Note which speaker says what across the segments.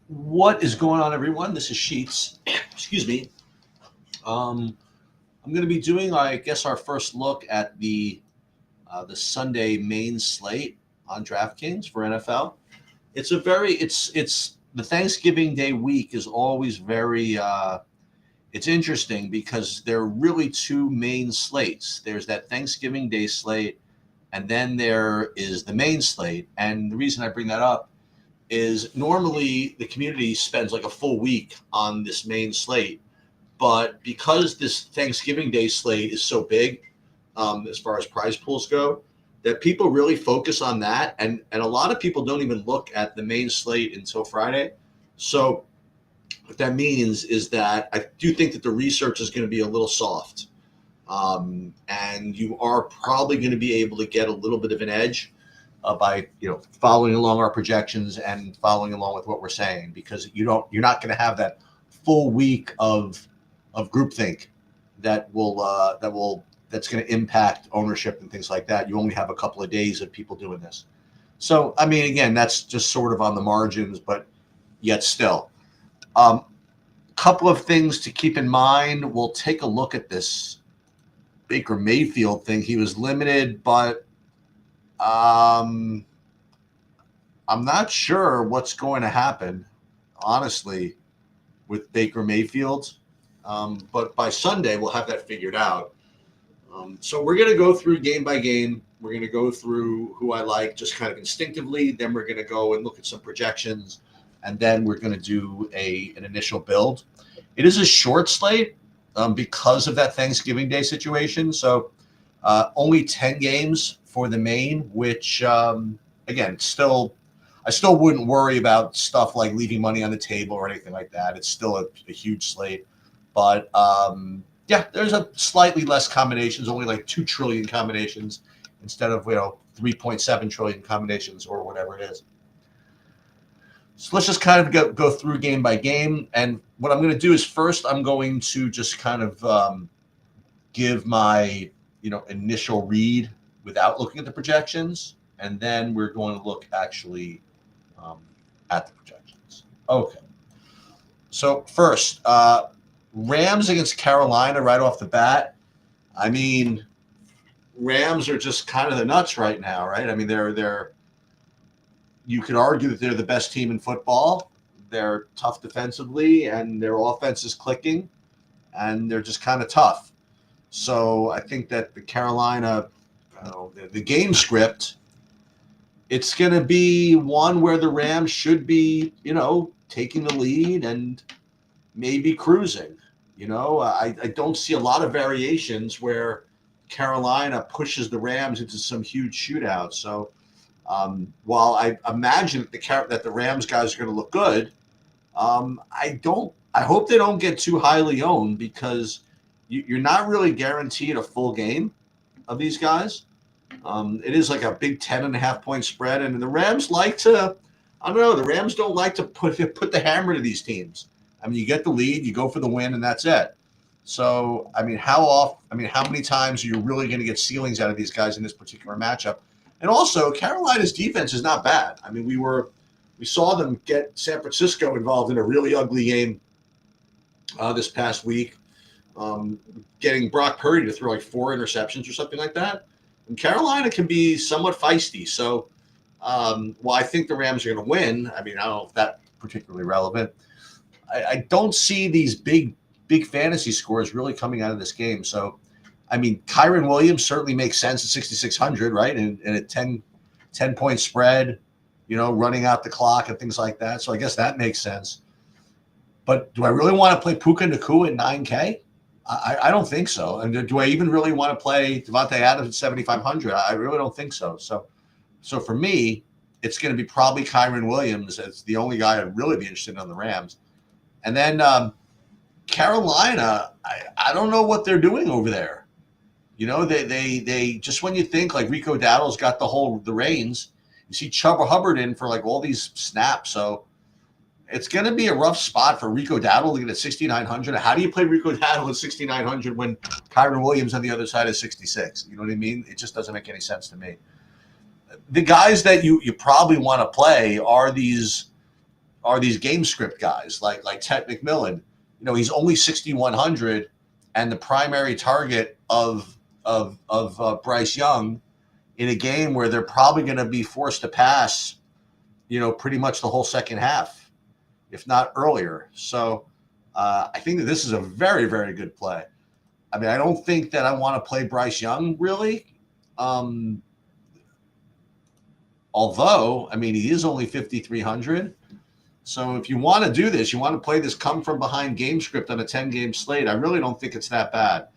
Speaker 1: What is going on, everyone? This is Sheets. Excuse me. Um, I'm going to be doing, I guess, our first look at the Sunday main slate on DraftKings for NFL. It's the Thanksgiving Day week is always very it's interesting because there are really two main slates. There's that Thanksgiving Day slate, and then there is the main slate. And the reason I bring that up is normally the community spends like a full week on this main slate, but because this Thanksgiving Day slate is so big, as far as prize pools go, that people really focus on that, and a lot of people don't even look at the main slate until Friday. So what that means is that I do think that the research is going to be a little soft, and you are probably going to be able to get a little bit of an edge by following along our projections and following along with what we're saying, because you're not going to have that full week of groupthink that's going to impact ownership and things like that. You only have a couple of days of people doing this. So I mean, again, that's just sort of on the margins, but yet still. Couple of things to keep in mind. We'll take a look at this Baker Mayfield thing. He was limited, but I'm not sure what's going to happen, honestly, with Baker Mayfield. But by Sunday, we'll have that figured out. So we're going to go through game by game. We're going to go through who I like just kind of instinctively. Then we're going to go and look at some projections. And then we're going to do an initial build. It is a short slate because of that Thanksgiving Day situation. So only 10 games for the main, which, again, I still wouldn't worry about stuff like leaving money on the table or anything like that. It's still a huge slate. But, yeah, there's a slightly less combinations, only like 2 trillion combinations instead of 3.7 trillion combinations or whatever it is. So let's just kind of go through game by game. And what I'm going to do is first I'm going to just kind of give my initial read without looking at the projections. And then we're going to look actually at the projections. Okay. So first, Rams against Carolina right off the bat. I mean, Rams are just kind of the nuts right now, right? I mean, they're you could argue that they're the best team in football. They're tough defensively, and their offense is clicking, and they're just kind of tough. So I think that the Carolina, the game script, it's going to be one where the Rams should be, taking the lead and maybe cruising. I don't see a lot of variations where Carolina pushes the Rams into some huge shootout. So while I imagine that the Rams guys are going to look good, I hope they don't get too highly owned, because you're not really guaranteed a full game of these guys. It is like a big 10.5 point spread, and the Rams like to, I don't know, the Rams don't like to put the hammer to these teams. I mean, you get the lead, you go for the win, and that's it. So, I mean, how many times are you really going to get ceilings out of these guys in this particular matchup? And also, Carolina's defense is not bad. I mean, we saw them get San Francisco involved in a really ugly game this past week, getting Brock Purdy to throw like 4 interceptions or something like that. And Carolina can be somewhat feisty. So, while I think the Rams are going to win, I mean, I don't know if that's particularly relevant. I don't see these big fantasy scores really coming out of this game. So, I mean, Kyron Williams certainly makes sense at 6,600, right? And a 10-point spread, running out the clock and things like that. So I guess that makes sense. But do I really want to play Puka Nacua at 9K? I don't think so. And do I even really want to play Devontae Adams at 7,500? I really don't think so. So for me, it's going to be probably Kyron Williams as the only guy I'd really be interested in on the Rams. And then Carolina, I don't know what they're doing over there. They just, when you think like Rico Dowdle's got the reins, you see Chuba Hubbard in for like all these snaps. So it's going to be a rough spot for Rico Dowdle to get at 6,900. How do you play Rico Dowdle at 6,900 when Kyron Williams on the other side is 66? You know what I mean? It just doesn't make any sense to me. The guys that you probably want to play are these are these game script guys like Ted McMillan. He's only 6,100, and the primary target of Bryce Young in a game where they're probably going to be forced to pass, pretty much the whole second half, if not earlier. So I think that this is a very, very good play. I mean, I don't think that I want to play Bryce Young really. Although, I mean, he is only 5,300. So if you want to do this, you want to play this come from behind game script on a 10-game slate, I really don't think it's that bad.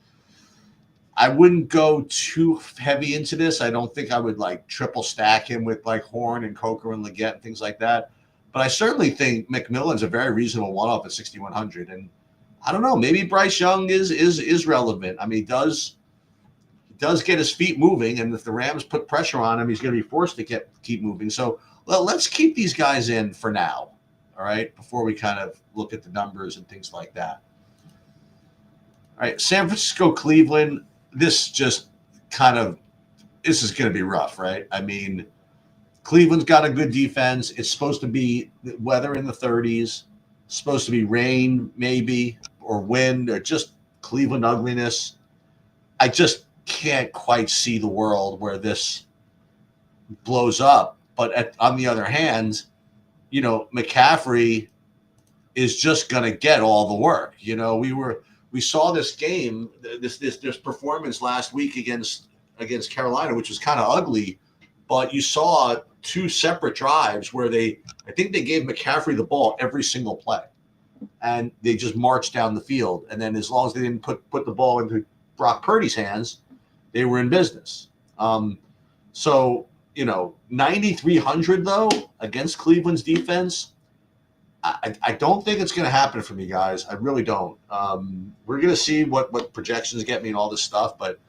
Speaker 1: I wouldn't go too heavy into this. I don't think I would like triple stack him with like Horn and Coker and Leggett and things like that. But I certainly think McMillan's a very reasonable one-off at 6,100. And I don't know, maybe Bryce Young is relevant. I mean, he does get his feet moving, and if the Rams put pressure on him, he's going to be forced to keep moving. So let's keep these guys in for now, all right, before we kind of look at the numbers and things like that. All right, San Francisco, Cleveland, this is going to be rough, right? I mean, Cleveland's got a good defense. It's supposed to be weather in the 30s, supposed to be rain maybe, or wind, or just Cleveland ugliness. I just can't quite see the world where this blows up. But on the other hand, McCaffrey is just going to get all the work. We saw this game, this performance last week against Carolina, which was kind of ugly, but you saw two separate drives where I think they gave McCaffrey the ball every single play, and they just marched down the field. And then as long as they didn't put the ball into Brock Purdy's hands, they were in business. So 9,300 though against Cleveland's defense, I don't think it's going to happen for me, guys. I really don't. We're going to see what projections get me and all this stuff, but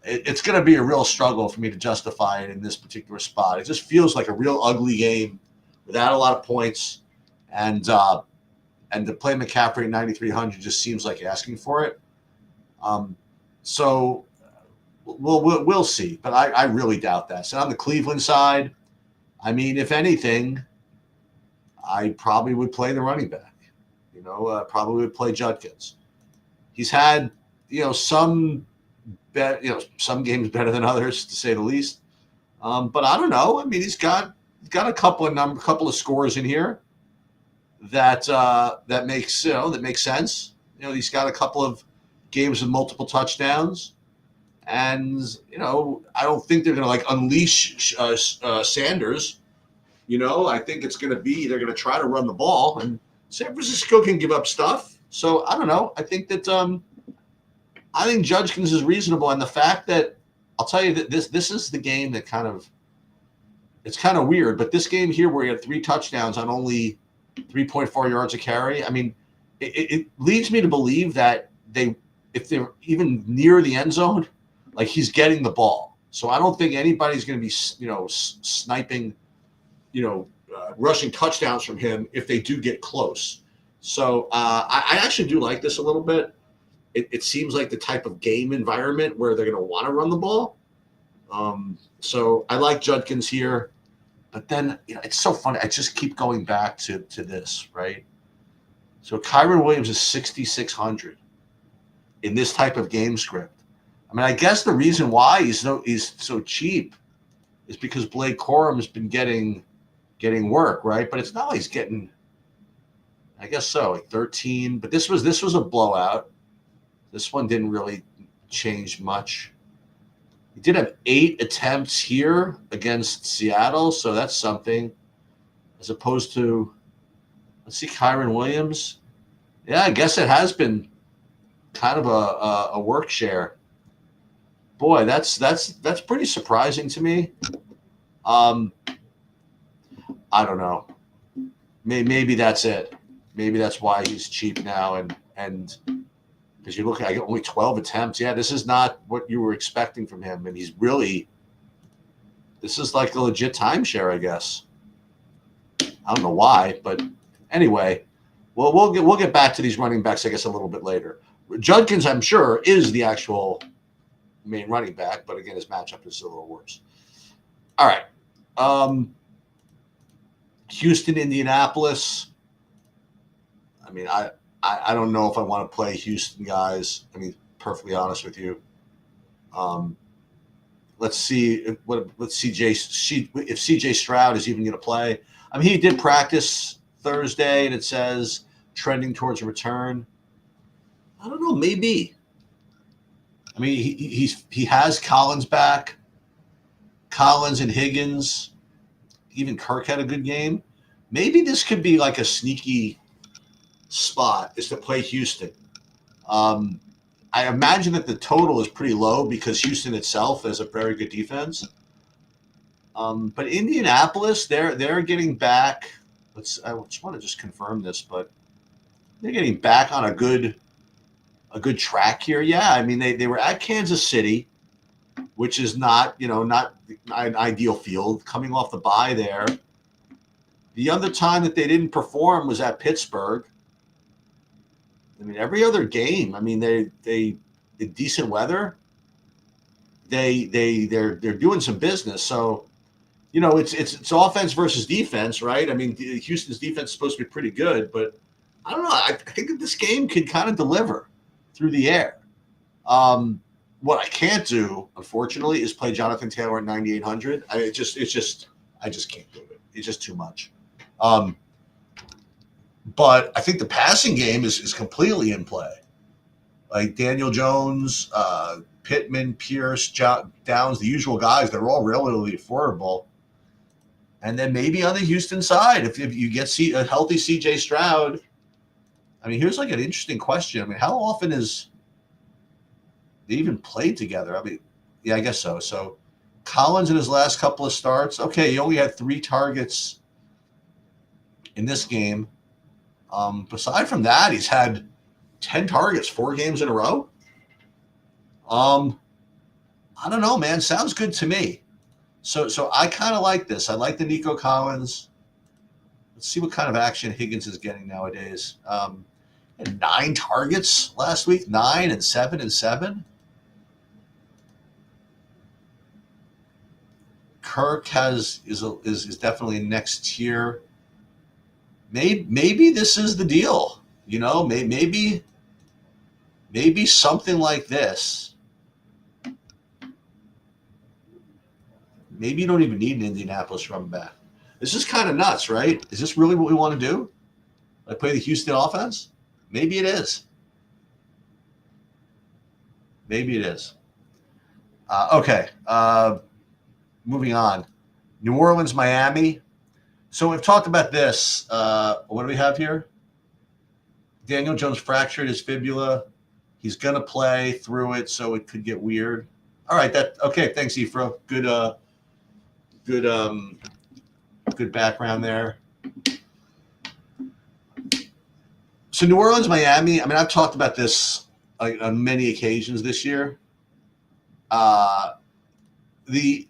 Speaker 1: it's going to be a real struggle for me to justify it in this particular spot. It just feels like a real ugly game without a lot of points, and to play McCaffrey at 9,300 just seems like asking for it. So we'll see, but I really doubt that. So on the Cleveland side, I mean, if anything, I probably would play the running back. Probably would play Judkins. He's had some games better than others, to say the least. But I don't know. I mean, he's got a couple of scores in here that makes sense. He's got a couple of games with multiple touchdowns. And, I don't think they're going to like unleash Sanders. I think it's going to be they're going to try to run the ball, and San Francisco can give up stuff. So I don't know. I think that I think Judkins is reasonable, and the fact that I'll tell you that this is the game that it's kind of weird. But this game here, where he had 3 touchdowns on only 3.4 yards a carry, I mean, it leads me to believe that if they're even near the end zone, like he's getting the ball. So I don't think anybody's going to be, sniping, rushing touchdowns from him if they do get close. So I actually do like this a little bit. It seems like the type of game environment where they're going to want to run the ball. So I like Judkins here. But then, it's so funny. I just keep going back to this, right? So Kyren Williams is 6,600 in this type of game script. I mean, I guess the reason why he's so cheap is because Blake Corum's been getting work, right? But it's not like he's getting, I guess so, like 13. But this was a blowout. This one didn't really change much. He did have 8 attempts here against Seattle, so that's something. As opposed to, let's see, Kyren Williams. Yeah, I guess it has been kind of a work share. Boy, that's pretty surprising to me. I don't know. Maybe that's it. Maybe that's why he's cheap now, and because you look at only 12 attempts. Yeah, this is not what you were expecting from him, and this is like a legit timeshare, I guess. I don't know why, but anyway, we'll get back to these running backs, I guess, a little bit later. Judkins, I'm sure, is the actual main running back, but again, his matchup is a little worse. All right. Houston, Indianapolis. mean, I don't know if I want to play Houston guys. I mean, perfectly honest with you. Let's see if CJ Stroud is even going to play. I mean, he did practice Thursday, and it says trending towards a return. I don't know, maybe. I mean, he has Collins back. Collins and Higgins. Even Kirk had a good game. Maybe this could be like a sneaky spot is to play Houston. I imagine that the total is pretty low because Houston itself has a very good defense. But Indianapolis, they're getting back. I just want to just confirm this, but they're getting back on a good track here. Yeah, I mean they were at Kansas City, which is not an ideal field. Coming off the bye there. The other time that they didn't perform was at Pittsburgh. I mean, every other game. I mean, they in decent weather. They're doing some business. So, it's offense versus defense, right? I mean, Houston's defense is supposed to be pretty good, but I don't know. I think that this game could kind of deliver through the air. What I can't do, unfortunately, is play Jonathan Taylor at 9,800. I just can't do it. It's just too much. But I think the passing game is completely in play. Like Daniel Jones, Pittman, Pierce, Downs, the usual guys, they're all relatively affordable. And then maybe on the Houston side, if you get a healthy CJ Stroud, I mean, here's like an interesting question. I mean, how often is they even played together? I mean, yeah, I guess so. So Collins in his last couple of starts, okay, he only had 3 targets in this game. Aside from that, he's had 10 targets, 4 games in a row. I don't know, man. Sounds good to me. So I kind of like this. I like the Nico Collins. Let's see what kind of action Higgins is getting nowadays. Had 9 targets last week, 9 and 7 and 7. Kirk is definitely next tier. Maybe this is the deal. Maybe something like this. Maybe you don't even need an Indianapolis running back. This is kind of nuts, right? Is this really what we want to do? Like play the Houston offense? Maybe it is. Maybe it is. Okay. Moving on. New Orleans, Miami. So we've talked about this. What do we have here? Daniel Jones fractured his fibula. He's going to play through it, so it could get weird. All right. Okay. Thanks, Ephra. Good background there. So New Orleans, Miami. I mean, I've talked about this on many occasions this year. The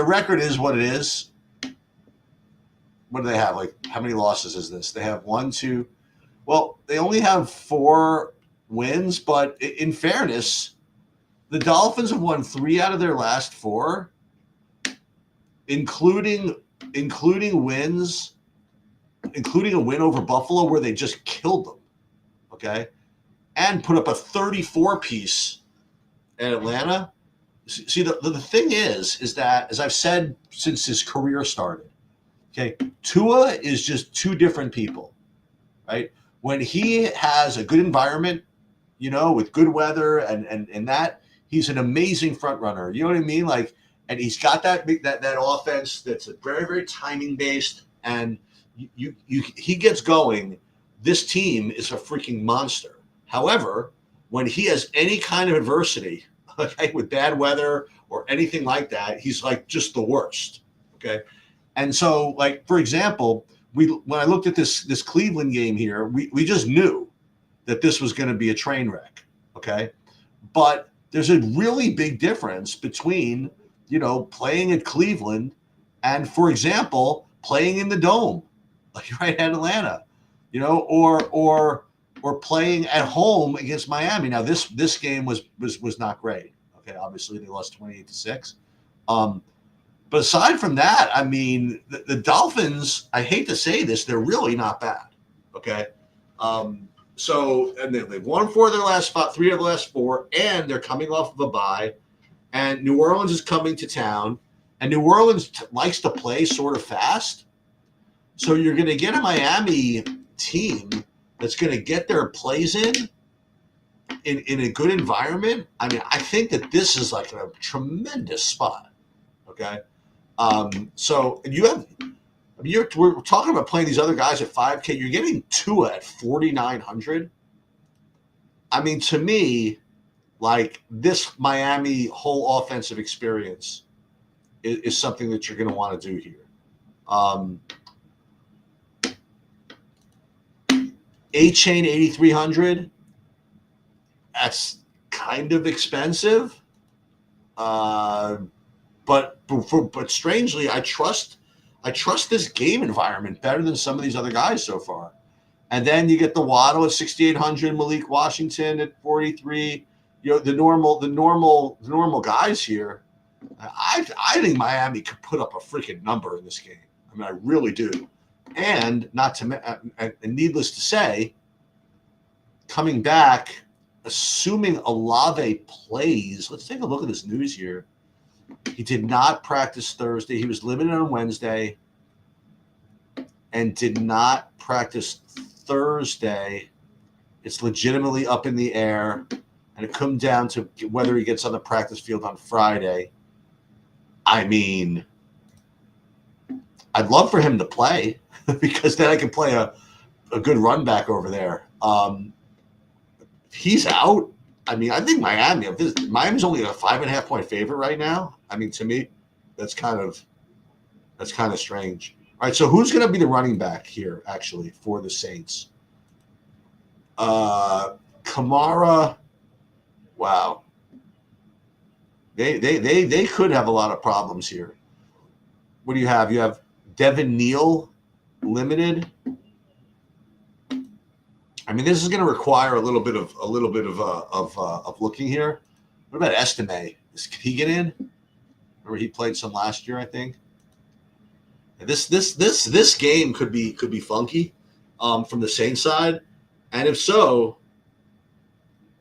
Speaker 1: record is what it is. What do they have? Like, how many losses is this? They have 1, 2. Well, they only have 4 wins, but in fairness, the Dolphins have won 3 out of their last 4, including wins, including a win over Buffalo where they just killed them, okay, and put up a 34-piece at Atlanta. See, the thing is that, as I've said since his career started, okay, Tua is just 2 different people, right? When he has a good environment, with good weather and that, he's an amazing front runner. You know what I mean? Like, and he's got that offense that's very, very timing based, and he gets going. This team is a freaking monster. However, when he has any kind of adversity, okay, with bad weather or anything like that, he's like just the worst. Okay. And so, like, for example, when I looked at this Cleveland game here, we just knew that this was going to be a train wreck. Okay. But there's a really big difference between, playing at Cleveland and, for example, playing in the Dome, like right at Atlanta, or playing at home against Miami. Now, this game was not great. Okay. Obviously they lost 28-6. But aside from that, I mean, the Dolphins, I hate to say this, they're really not bad. Okay. So, and they've won 4 of their last 5, 3 of the last 4, and they're coming off of a bye. And New Orleans is coming to town, and New Orleans likes to play sort of fast. So you're going to get a Miami team that's going to get their plays in a good environment. I mean, I think that this is like a tremendous spot. Okay. So you have, we're talking about playing these other guys at 5K. You're getting Tua at 4,900. I mean, to me, like this Miami whole offensive experience is something that you're going to want to do here. A-Chain 8,300. That's kind of expensive. But strangely, I trust this game environment better than some of these other guys so far. And then you get the Waddle at 6,800, Malik Washington at 43. You know, the normal guys here. I think Miami could put up a freaking number in this game. I mean, I really do. And needless to say, coming back, assuming Olave plays, let's take a look at this news here. He did not practice Thursday. He was limited on Wednesday and did not practice Thursday. It's legitimately up in the air, and it comes down to whether he gets on the practice field on Friday. I mean, I'd love for him to play because then I can play a good run back over there. He's out. I mean, I think Miami's only a 5.5 point favorite right now. I mean, to me, that's kind of strange. All right, so who's going to be the running back here, actually, for the Saints? Kamara. Wow. They could have a lot of problems here. What do you have? You have Devin Neal limited. I mean, this is going to require a little bit of looking here. What about Estime? Can he get in? Remember he played some last year, I think. This game could be funky from the Saints side, and if so,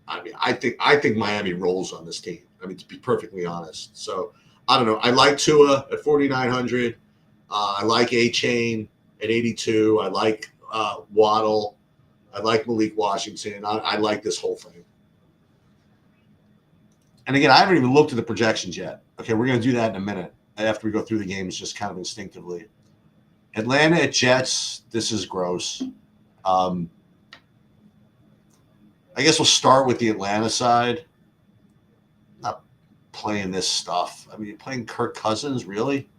Speaker 1: I mean, I think Miami rolls on this team. I mean, to be perfectly honest. So I don't know. I like Tua at 4,900. I like A-Chain at 82. I like Waddle. I like Malik Washington. I like this whole thing. And again, I haven't even looked at the projections yet. Okay, we're going to do that in a minute after we go through the games just kind of instinctively. Atlanta at Jets, this is gross. I guess we'll start with the Atlanta side. Not playing this stuff. I mean, playing Kirk Cousins, really?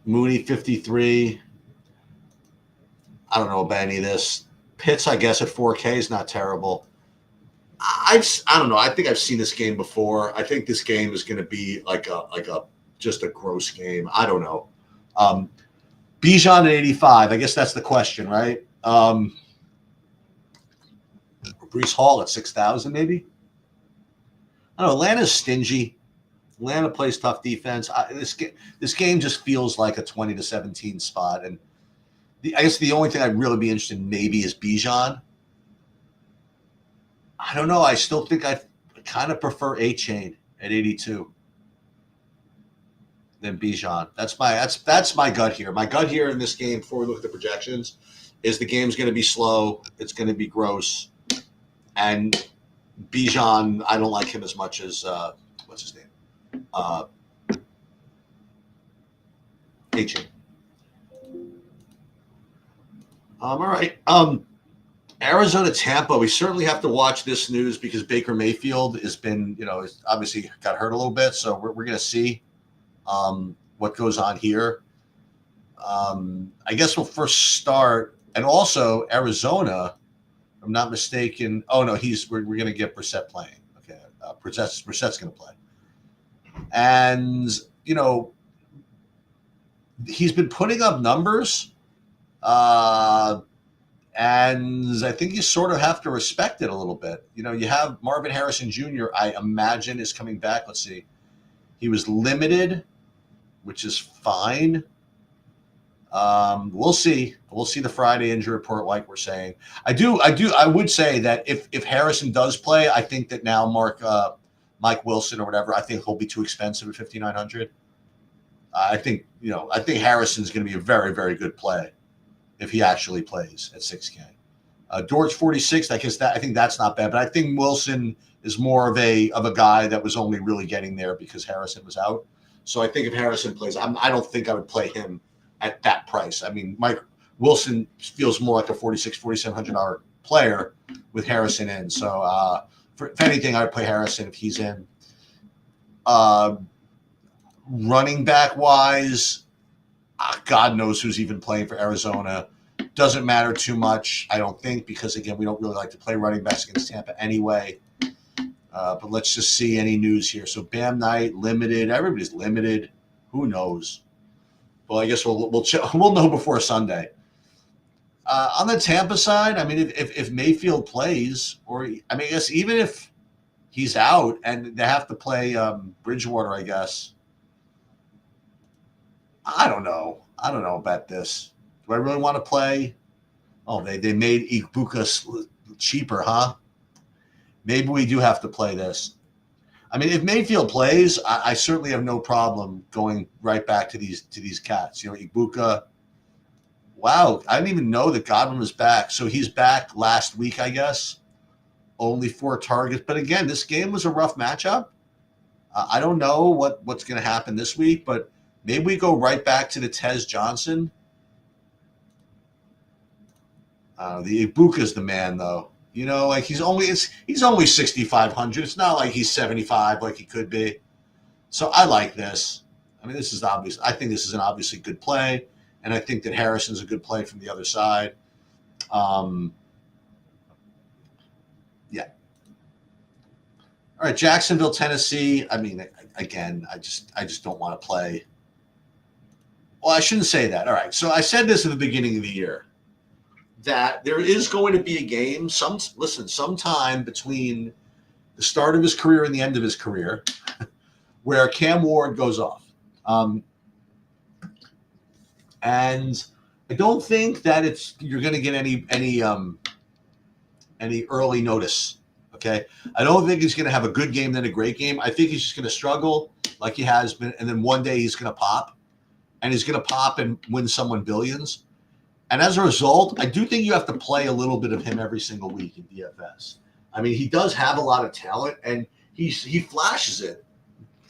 Speaker 1: Mooney, 53. I don't know about any of this. Pitts, I guess, at 4K is not terrible. I don't know. I think I've seen this game before. I think this game is going to be like just a gross game. I don't know. Bijan at 85. I guess that's the question, right? Breece Hall at 6,000, maybe. I don't know. Atlanta's stingy. Atlanta plays tough defense. This game just feels like a 20-17 spot, and I guess the only thing I'd really be interested in maybe is Bijan. I don't know. I still think I kind of prefer A-Chain at 82 than Bijan. That's my gut here. My gut here in this game, before we look at the projections, is the game's going to be slow. It's going to be gross, and Bijan, I don't like him as much as what's his name, A-Chain. All right. Arizona, Tampa. We certainly have to watch this news because Baker Mayfield has been, obviously got hurt a little bit. So we're going to see what goes on here. I guess we'll first start, and also Arizona. If I'm not mistaken. Oh no, we're going to get Brissett playing. Okay, Brissett's going to play, and he's been putting up numbers. And I think you sort of have to respect it a little bit. You have Marvin Harrison Jr., I imagine, is coming back. Let's see. He was limited, which is fine. We'll see. We'll see the Friday injury report, like we're saying. I would say that if Harrison does play, I think that now Mike Wilson or whatever, I think he'll be too expensive at 5,900. I think Harrison's going to be a very, very good play if he actually plays at 6K. Dortch 46. I think that's not bad, but I think Wilson is more of a guy that was only really getting there because Harrison was out. So I think if Harrison plays, I don't think I would play him at that price. I mean, Mike Wilson feels more like a $4,700 player with Harrison in. So if anything, I would play Harrison if he's in. Running back wise, God knows who's even playing for Arizona. Doesn't matter too much, I don't think, because again, we don't really like to play running backs against Tampa anyway. But let's just see any news here. So Bam Knight limited. Everybody's limited. Who knows? Well, I guess we'll know before Sunday. On the Tampa side, I mean, if Mayfield plays, I guess even if he's out and they have to play Bridgewater, I guess. I don't know about this. Do I really want to play? Oh, they made Ibuka cheaper, huh? Maybe we do have to play this. I mean, if Mayfield plays, I certainly have no problem going right back to these cats. Ibuka. Wow, I didn't even know that Godwin was back. So he's back last week, I guess. Only 4 targets. But again, this game was a rough matchup. I don't know what's going to happen this week, but maybe we go right back to the Tez Johnson. The Ibuka's the man, though. Like he's only 6,500. It's not like he's 75 like he could be. So I like this. I mean, this is obvious. I think this is an obviously good play, and I think that Harrison's a good play from the other side. Yeah. All right, Jacksonville, Tennessee. I mean, again, I just don't want to play. Well, I shouldn't say that. All right. So I said this at the beginning of the year, that there is going to be a game sometime between the start of his career and the end of his career where Cam Ward goes off. And I don't think that you're going to get any early notice. Okay. I don't think he's going to have a good game, then a great game. I think he's just going to struggle like he has been. And then one day he's going to pop, and he's going to pop and win someone billions. And as a result, I do think you have to play a little bit of him every single week in DFS. I mean, he does have a lot of talent, and he flashes it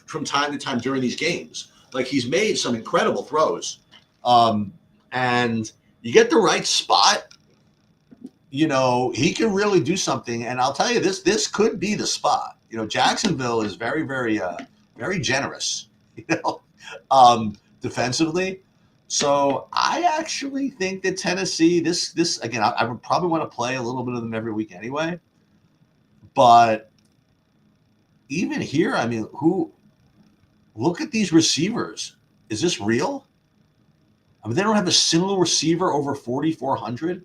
Speaker 1: from time to time during these games. Like, he's made some incredible throws. And you get the right spot, he can really do something. And I'll tell you, this could be the spot. Jacksonville is very, very, very generous, defensively. So I actually think that Tennessee, this again, I would probably want to play a little bit of them every week anyway. But even here, I mean, look at these receivers. Is this real? I mean, they don't have a single receiver over 4,400.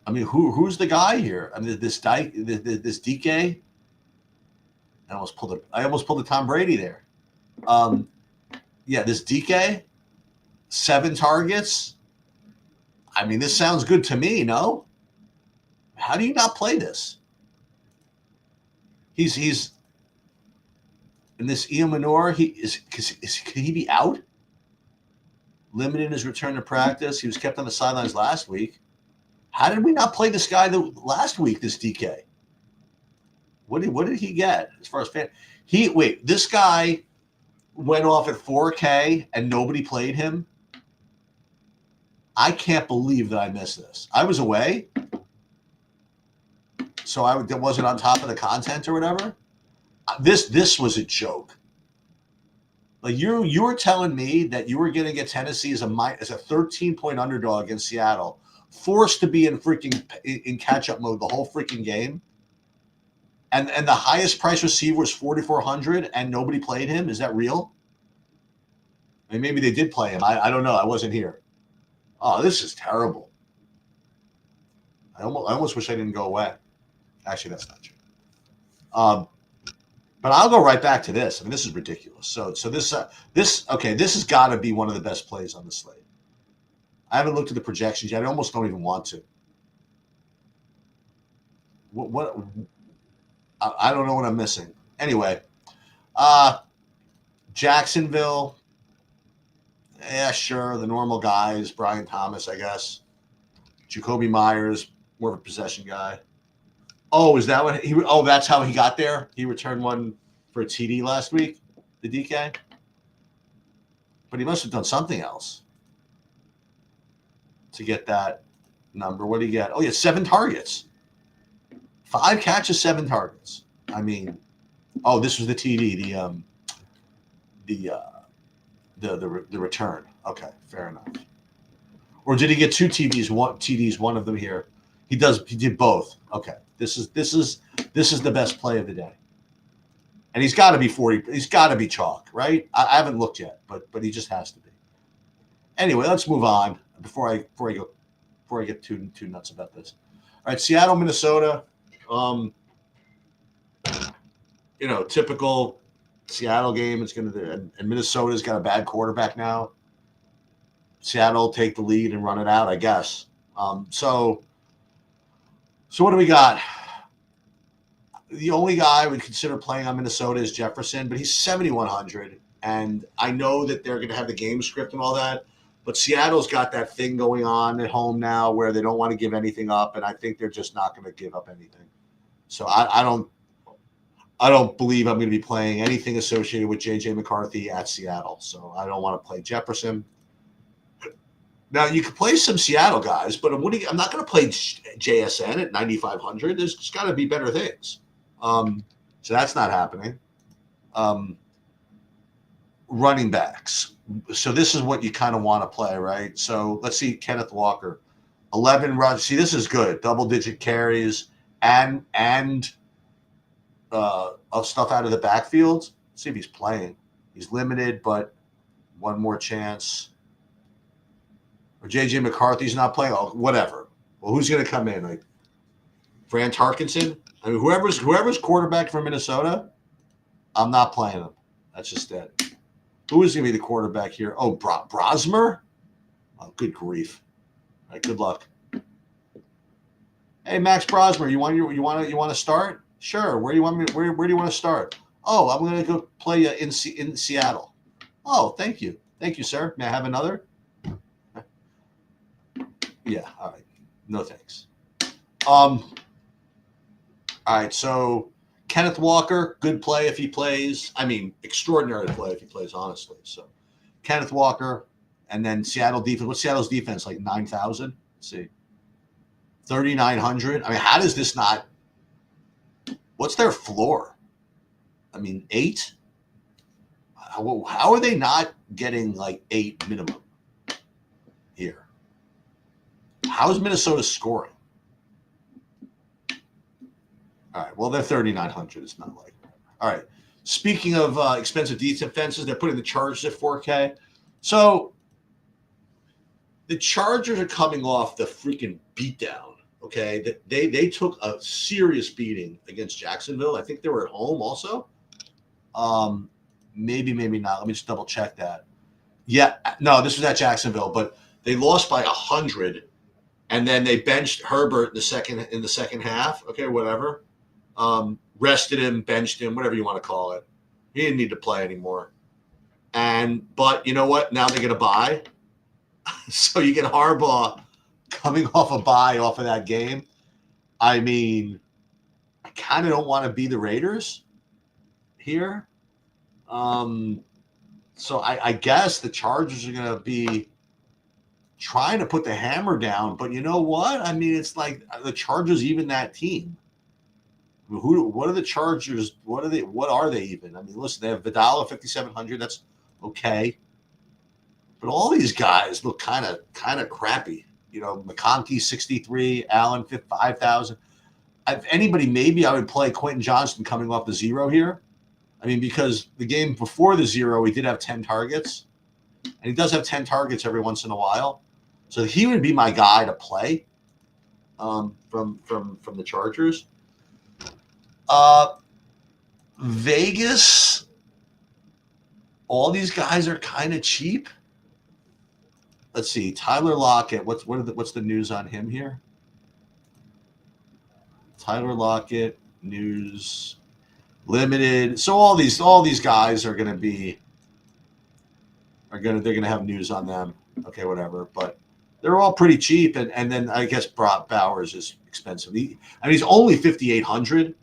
Speaker 1: I mean, who's the guy here? I mean, this DK. I almost pulled the Tom Brady there. Yeah, this DK, 7 targets. I mean, this sounds good to me, no? How do you not play this? He's in this Manor. Could he be out? Limited in his return to practice. He was kept on the sidelines last week. How did we not play this guy last week, this DK? What did he get as far as fan? This guy went off at 4K and nobody played him. I can't believe that I missed this. I was away, so I wasn't on top of the content or whatever. This was a joke. Like you were telling me that you were going to get Tennessee as a 13-point underdog against Seattle, forced to be in catch-up mode the whole freaking game. And the highest price receiver was 4,400 and nobody played him. Is that real? I mean, maybe they did play him. I don't know. I wasn't here. Oh, this is terrible. I almost wish I didn't go away. Actually, that's not true. But I'll go right back to this. I mean, this is ridiculous. So this has got to be one of the best plays on the slate. I haven't looked at the projections yet. I almost don't even want to. What I don't know what I'm missing. Anyway, Jacksonville. Yeah, sure. The normal guys, Brian Thomas, I guess. Jacoby Myers, more of a possession guy. Oh, is that what he? Oh, that's how he got there. He returned one for a TD last week, the DK. But he must have done something else to get that number. What did he get? Oh, yeah, 7 targets, 5 catches, 7 targets. I mean, oh, this was the TD, the return. Okay, fair enough. Or did he get 2 TDs? One of them here. He did both. Okay, this is the best play of the day. And he's got to be 40. He's got to be chalk, right? I haven't looked yet, but he just has to be. Anyway, let's move on before I get too nuts about this. All right, Seattle, Minnesota. Typical Seattle game. It's and Minnesota's got a bad quarterback now. Seattle take the lead and run it out, I guess. So what do we got? The only guy I would consider playing on Minnesota is Jefferson, but he's 7,100. And I know that they're going to have the game script and all that, but Seattle's got that thing going on at home now where they don't want to give anything up, and I think they're just not going to give up anything. So I don't believe I'm going to be playing anything associated with J.J. McCarthy at Seattle. So I don't want to play Jefferson. Now, you could play some Seattle guys, but I'm not going to play JSN at 9,500. There's just got to be better things. So that's not happening. Running backs. So this is what you kind of want to play, right? So let's see, Kenneth Walker, 11 runs. See, this is good. Double-digit carries and of stuff out of the backfield. Let's see if he's playing. He's limited, but one more chance. Or J.J. McCarthy's not playing. Oh, whatever. Well, who's going to come in? Like Fran Tarkenton? I mean, whoever's quarterback for Minnesota, I'm not playing him. That's just it. Who is going to be the quarterback here? Oh, Brosmer? Oh, good grief. All right, good luck. Hey, Max Brosmer, you want to start? Sure. Where do you want to start? Oh, I'm going to go play in Seattle. Oh, thank you, sir. May I have another? Yeah. All right. No thanks. All right. So Kenneth Walker, good play if he plays. I mean, extraordinary play if he plays, honestly. So Kenneth Walker, and then Seattle defense. What's Seattle's defense, like 9,000? Let's see. 3,900. I mean, how does this not? What's their floor? I mean, 8. How are they not getting like 8 minimum here? How is Minnesota scoring? All right. Well, they're 3,900. It's not like. All right. Speaking of expensive defenses, they're putting the Chargers at 4K. So the Chargers are coming off the freaking beatdown. Okay, they took a serious beating against Jacksonville. I think they were at home also. Maybe not. Let me just double check that. Yeah, no, this was at Jacksonville, but they lost by 100, and then they benched Herbert in the second half. Okay, whatever. Rested him, benched him, whatever you want to call it. He didn't need to play anymore. But you know what? Now they're going to bye. So you get Harbaugh coming off a bye off of that game. I mean, I kind of don't want to be the Raiders here. So I guess the Chargers are going to be trying to put the hammer down. But you know what? I mean, it's like the Chargers, even that team. What are the Chargers? What are they even? I mean, listen, they have Vidal at 5,700. That's okay. But all these guys look kind of crappy. You know, McConkey 63, Allen 5,000. If anybody, maybe I would play Quentin Johnston coming off the 0 here. I mean, because the game before the 0, he did have 10 targets, and he does have 10 targets every once in a while. So he would be my guy to play from the Chargers. Vegas, all these guys are kind of cheap. Let's see, Tyler Lockett. What's the news on him here? Tyler Lockett news limited. So all these guys are going to be they're going to have news on them. Okay, whatever. But they're all pretty cheap, and then I guess Brock Bowers is expensive. He's only 5,800.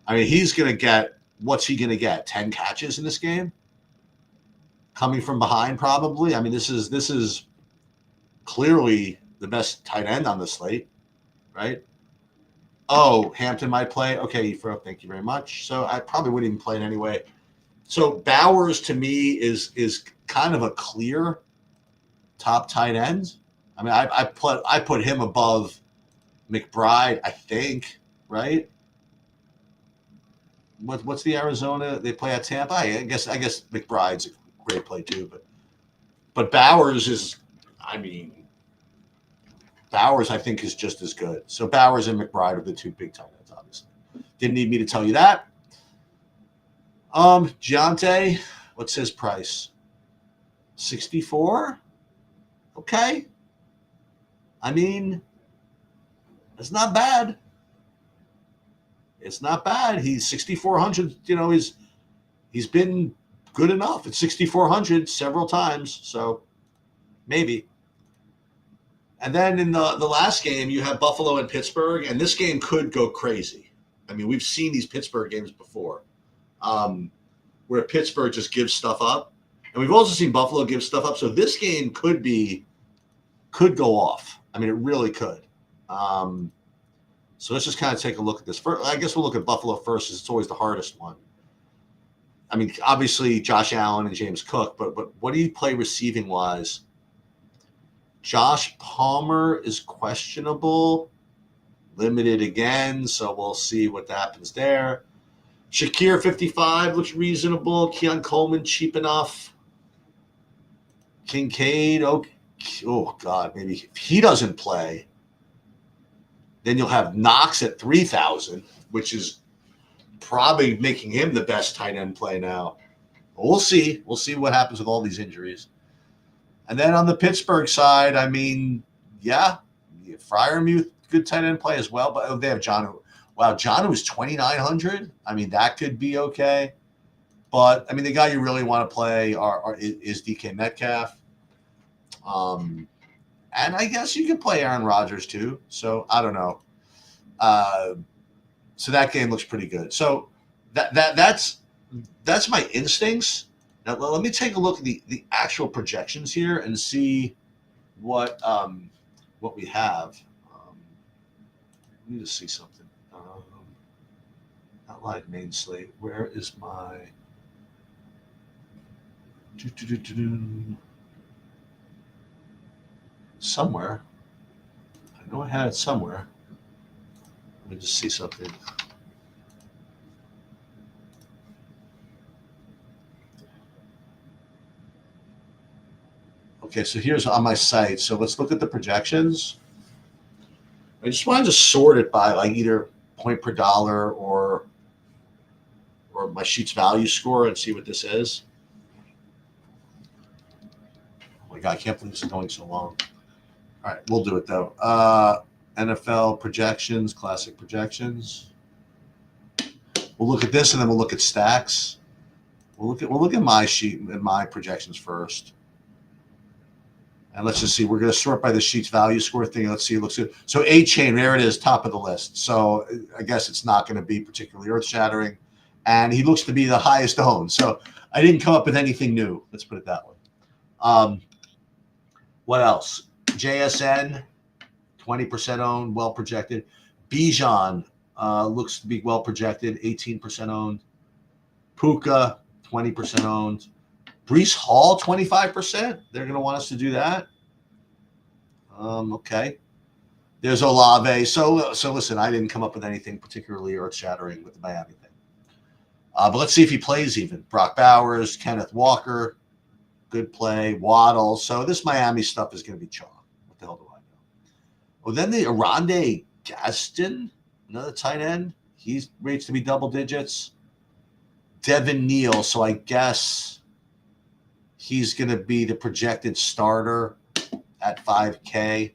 Speaker 1: I mean, he's going to get what's he going to get? 10 catches in this game, coming from behind, probably. I mean, this is clearly the best tight end on the slate, right? Oh, Hampton might play. Okay, thank you very much. So I probably wouldn't even play it anyway. So Bowers to me is kind of a clear top tight end. I mean, I put him above McBride, I think, right? What's the Arizona? They play at Tampa. I guess McBride's a great play too, but Bowers is, I mean, Bowers I think is just as good. So Bowers and McBride are the two big tight ends, obviously. Didn't need me to tell you that. Giante, what's his price? 64. Okay. I mean, it's not bad. It's not bad. He's 6,400. You know, he's been good enough at 6,400 several times. So maybe. And then in the last game, you have Buffalo and Pittsburgh, and this game could go crazy. I mean, we've seen these Pittsburgh games before, where Pittsburgh just gives stuff up, and we've also seen Buffalo give stuff up. So this game could go off. I mean, it really could. So let's just kind of take a look at this. First, I guess we'll look at Buffalo first, because it's always the hardest one. I mean, obviously Josh Allen and James Cook, but what do you play receiving wise? Josh Palmer is questionable, limited again, so we'll see what happens there. Shakir 55 looks reasonable. Keon Coleman cheap enough. Kincaid, oh God, maybe if he doesn't play, then you'll have Knox at 3,000, which is probably making him the best tight end play now. We'll see. We'll see what happens with all these injuries. And then on the Pittsburgh side, I mean, yeah, Freiermuth, good tight end play as well. But they have John. Wow, John was 2,900. I mean, that could be okay. But, I mean, the guy you really want to play is DK Metcalf. And I guess you can play Aaron Rodgers too. So, I don't know. So that game looks pretty good. So that's my instincts. Now, let me take a look at the actual projections here and see what we have. Let me just see something. Not live main slate. Where is my... Somewhere. I know I had it somewhere. Let me just see something. Okay, so here's on my site. So let's look at the projections. I just wanted to sort it by like either point per dollar or my sheet's value score and see what this is. Oh my God, I can't believe this is going so long. All right, we'll do it though. NFL projections, classic projections. We'll look at this and then we'll look at stacks. We'll look at my sheet and my projections first. And let's just see. We're going to sort by the sheet's value score thing. Let's see. It looks good. So A-Chain, there it is, top of the list. So I guess it's not going to be particularly earth-shattering. And he looks to be the highest owned. So I didn't come up with anything new. Let's put it that way. What else? JSN, 20% owned, well projected. Bijan looks to be well projected, 18% owned. Puka, 20% owned. Breece Hall, 25%. They're going to want us to do that. Okay. There's Olave. So listen, I didn't come up with anything particularly earth-shattering with the Miami thing. But let's see if he plays even. Brock Bowers, Kenneth Walker, good play. Waddle. So this Miami stuff is going to be chalk. What the hell do I know? Oh, then the Arande Gaston, another tight end. He's rates to be double digits. Devin Neal. So I guess he's going to be the projected starter at 5K.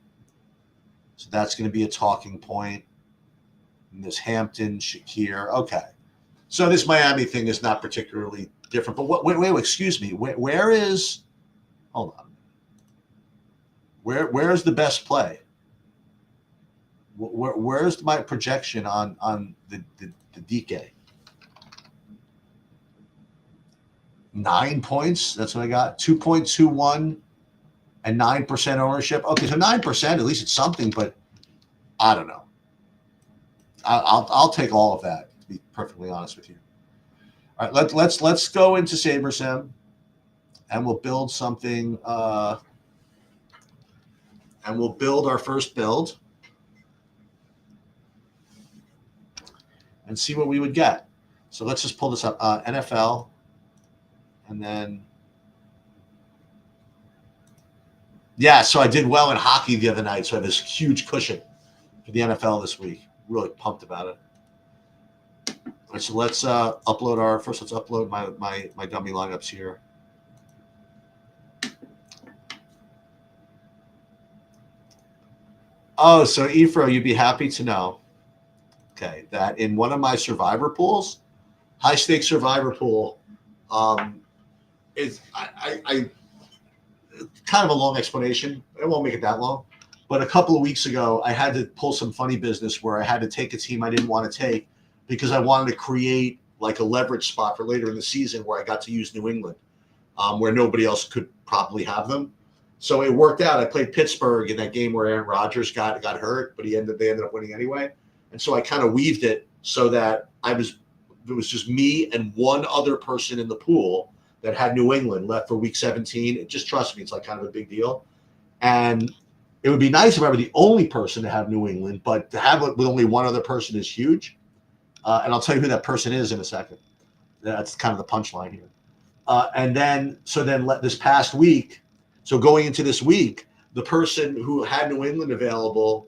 Speaker 1: So that's going to be a talking point. And there's Hampton, Shakir. Okay. So this Miami thing is not particularly different. But wait, excuse me. Where is – hold on. Where is the best play? Where's my projection on the DK? 9 points. That's what I got. 2.21 and 9% ownership. Okay, so 9%. At least it's something, but I don't know. I'll take all of that. To be perfectly honest with you. All right, let's go into SaberSim, and we'll build something. And we'll build our first build and see what we would get. So let's just pull this up. NFL. And then, yeah, so I did well in hockey the other night. So I have this huge cushion for the NFL this week. Really pumped about it. All right, so let's upload let's upload my dummy lineups here. Oh, so Ephro, you'd be happy to know, okay, that in one of my survivor pools, high stakes survivor pool, it's I kind of a long explanation. I won't make it that long. But a couple of weeks ago, I had to pull some funny business where I had to take a team I didn't want to take because I wanted to create like a leverage spot for later in the season where I got to use New England, where nobody else could probably have them. So it worked out. I played Pittsburgh in that game where Aaron Rodgers got hurt, but they ended up winning anyway. And so I kind of weaved it so that it was just me and one other person in the pool that had New England left for week 17. Just trust me, it's like kind of a big deal. And it would be nice if I were the only person to have New England, but to have it with only one other person is huge. And I'll tell you who that person is in a second. That's kind of the punchline here. And then this past week, so going into this week, the person who had New England available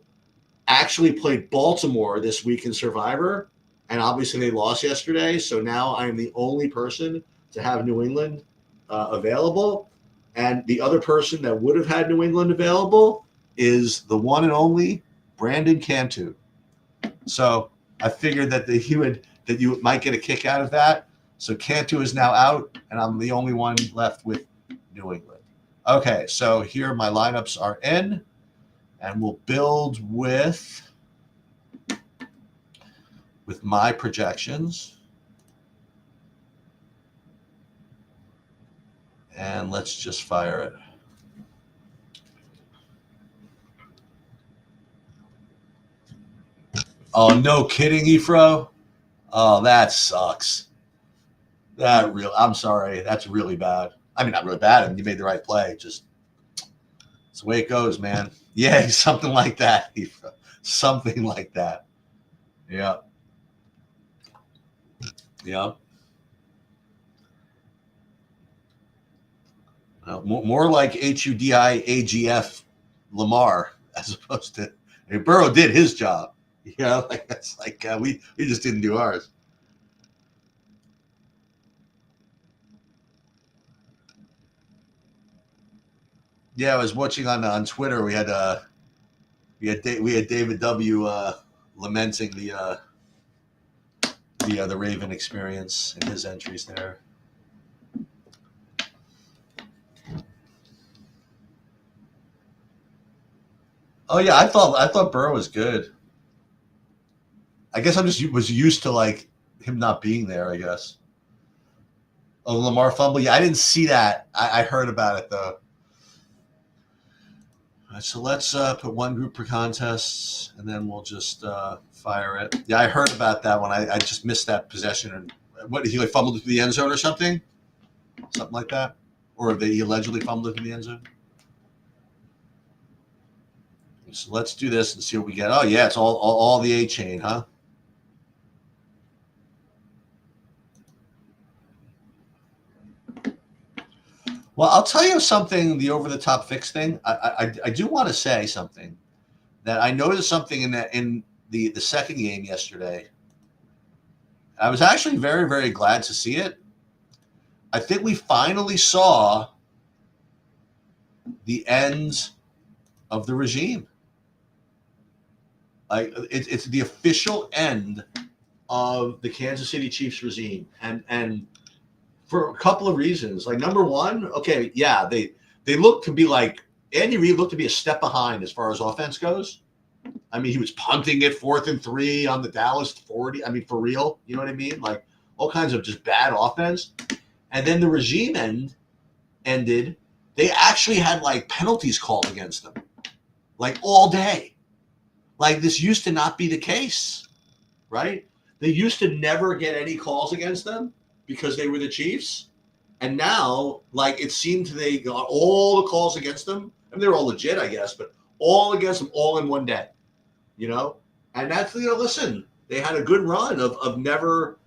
Speaker 1: actually played Baltimore this week in Survivor, and obviously they lost yesterday. So now I am the only person to have New England available, and the other person that would have had New England available is the one and only Brandon Cantu. So I figured that you might get a kick out of that. So Cantu is now out, and I'm the only one left with New England. Okay, so here my lineups are in, and we'll build with my projections. And let's just fire it. Oh, no kidding, Ephro? Oh, that sucks. I'm sorry. That's really bad. I mean, not really bad. I mean, you made the right play. Just it's the way it goes, man. Yeah, something like that. Something like that. Yeah. Yeah. More like HUDIAGF Lamar as opposed to Burrow did his job. You know, like that's like we just didn't do ours. Yeah, I was watching on Twitter. We had David W. Lamenting the Raven experience in his entries there. Oh yeah, I thought Burrow was good. I guess I just was used to like him not being there. I guess. Oh, Lamar fumble. Yeah, I didn't see that. I heard about it though. All right, so let's put one group per contest, and then we'll just fire it. Yeah, I heard about that one. I just missed that possession. And what, he like fumbled it to the end zone or something? Something like that? Or he allegedly fumbled it to the end zone? So let's do this and see what we get. Oh, yeah, it's all the A chain, huh? Well, I'll tell you something, the over-the-top fix thing. I do want to say something that I noticed something in the second game yesterday. I was actually very, very glad to see it. I think we finally saw the end of the regime. Like it's the official end of the Kansas City Chiefs regime, and for a couple of reasons. Like number one, okay, yeah, they look to be like Andy Reid looked to be a step behind as far as offense goes. I mean, he was punting it 4th and 3 on the Dallas 40. I mean, for real, you know what I mean? Like all kinds of just bad offense. And then the regime ended. They actually had like penalties called against them, like all day. Like this used to not be the case, right? They used to never get any calls against them because they were the Chiefs. And now, like it seemed they got all the calls against them. I mean, they're all legit, I guess, but all against them all in one day, you know? And that's, listen, they had a good run of never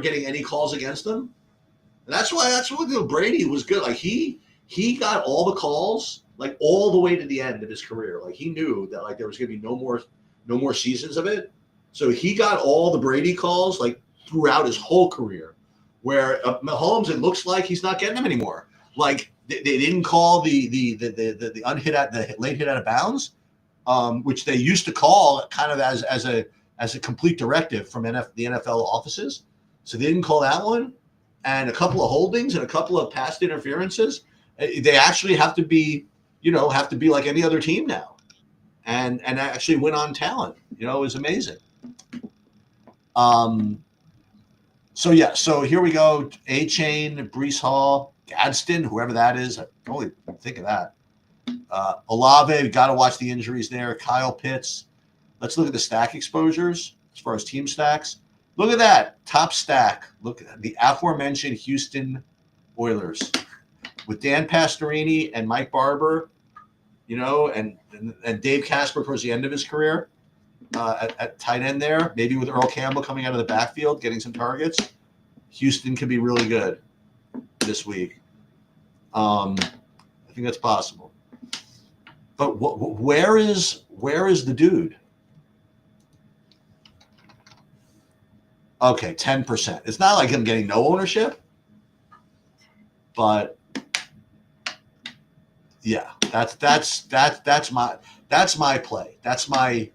Speaker 1: getting any calls against them. And that's what Brady was good. Like he got all the calls, like all the way to the end of his career. Like he knew that like there was going to be no more seasons of it. So he got all the Brady calls like throughout his whole career. Where Mahomes, it looks like he's not getting them anymore. Like they didn't call the unhit at the late hit out of bounds, which they used to call kind of as a complete directive from the NFL offices. So they didn't call that one, and a couple of holdings and a couple of past interferences. They actually have to be like any other team now, and actually win on talent. It was amazing. So here we go. A-Chain, Breece Hall, Gadsden, whoever that is. I only think of that. Olave, got to watch the injuries there. Kyle Pitts. Let's look at the stack exposures as far as team stacks. Look at that. Top stack. Look at the aforementioned Houston Oilers with Dan Pastorini and Mike Barber, and Dave Casper towards the end of his career. At tight end there, maybe with Earl Campbell coming out of the backfield, getting some targets. Houston could be really good this week. I think that's possible. But where is the dude? Okay, 10%. It's not like him getting no ownership, but yeah, that's my play. That's my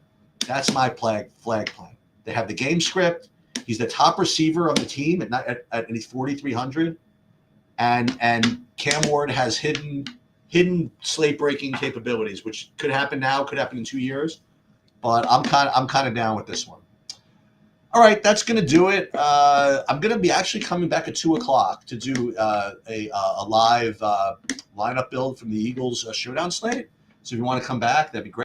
Speaker 1: flag play. They have the game script. He's the top receiver of the team at he's 4,300, and Cam Ward has hidden slate breaking capabilities, which could happen now, could happen in 2 years. But I'm kind of down with this one. All right, that's going to do it. I'm going to be actually coming back at 2:00 to do a live lineup build from the Eagles showdown slate. So if you want to come back, that'd be great.